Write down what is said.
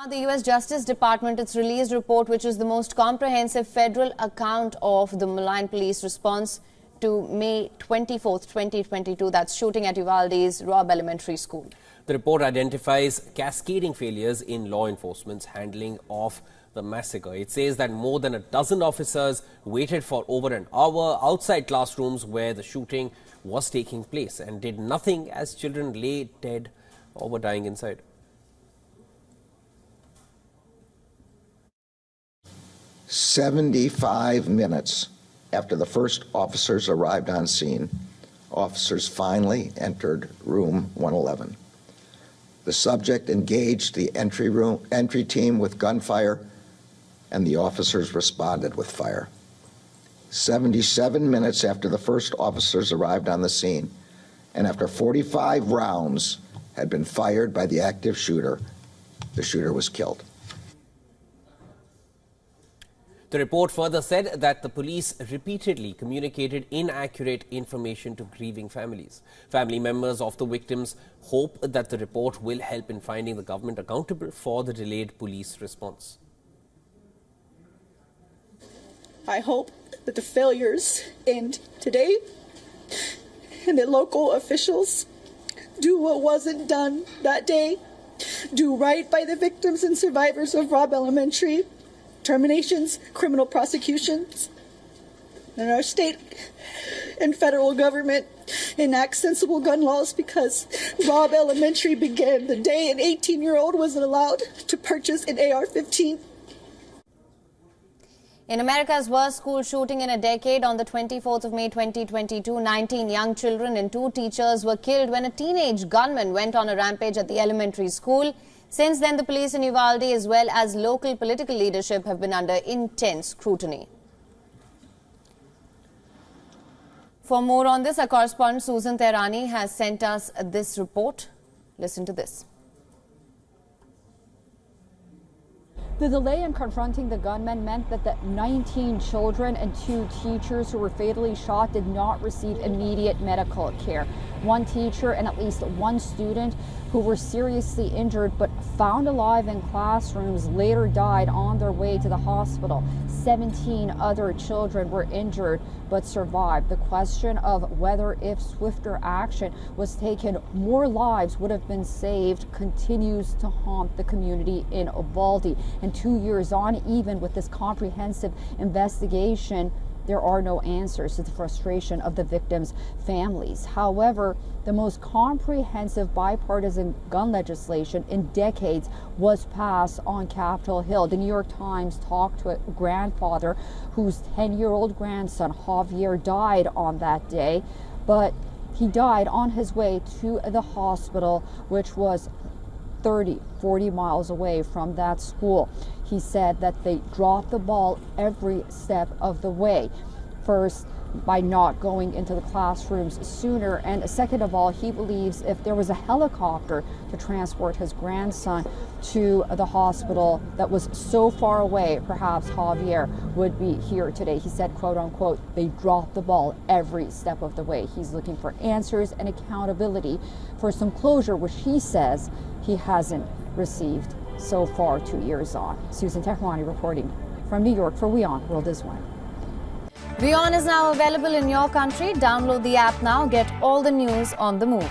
The U.S. Justice Department has released a report which is the most comprehensive federal account of the malign police response to May 24th, 2022. That's shooting at Uvalde's Robb Elementary School. The report identifies cascading failures in law enforcement's handling of the massacre. It says that more than a dozen officers waited for over an hour outside classrooms where the shooting was taking place and did nothing as children lay dead or were dying inside. "75 minutes after the first officers arrived on scene, officers finally entered room 111. The subject engaged the entry team with gunfire, and the officers responded with fire. 77 minutes after the first officers arrived on the scene, and after 45 rounds had been fired by the active shooter, the shooter was killed." The report further said that the police repeatedly communicated inaccurate information to grieving families. Family members of the victims hope that the report will help in finding the government accountable for the delayed police response. I hope that the failures end today and that local officials do what wasn't done that day, do right by the victims and survivors of Robb Elementary, terminations, criminal prosecutions, and our state and federal government enact sensible gun laws, because Robb Elementary began the day an 18-year-old wasn't allowed to purchase an AR-15. In America's worst school shooting in a decade, on the 24th of May 2022, 19 young children and 2 teachers were killed when a teenage gunman went on a rampage at the elementary school. Since then, the police in Uvalde as well as local political leadership have been under intense scrutiny. For more on this, our correspondent Susan Tehrani has sent us this report. Listen to this. The delay in confronting the gunman meant that the 19 children and 2 teachers who were fatally shot did not receive immediate medical care. 1 teacher and at least 1 student who were seriously injured but found alive in classrooms later died on their way to the hospital. 17 other children were injured but survived. The question of whether if swifter action was taken, more lives would have been saved continues to haunt the community in Uvalde. And 2 years on, even with this comprehensive investigation, there are no answers to the frustration of the victims' families. However, the most comprehensive bipartisan gun legislation in decades was passed on Capitol Hill. The New York Times talked to a grandfather whose 10-year-old grandson, Javier, died on that day, but he died on his way to the hospital, which was 40 miles away from that school. He said that they dropped the ball every step of the way. First, by not going into the classrooms sooner, and second of all, he believes if there was a helicopter to transport his grandson to the hospital that was so far away, perhaps Javier would be here today. He said, quote unquote, they dropped the ball every step of the way. He's looking for answers and accountability for some closure, which he says he hasn't received so far 2 years on. Susan Tehrani reporting from New York for WION World is One. WION is now available in your country. Download the app now. Get all the news on the move.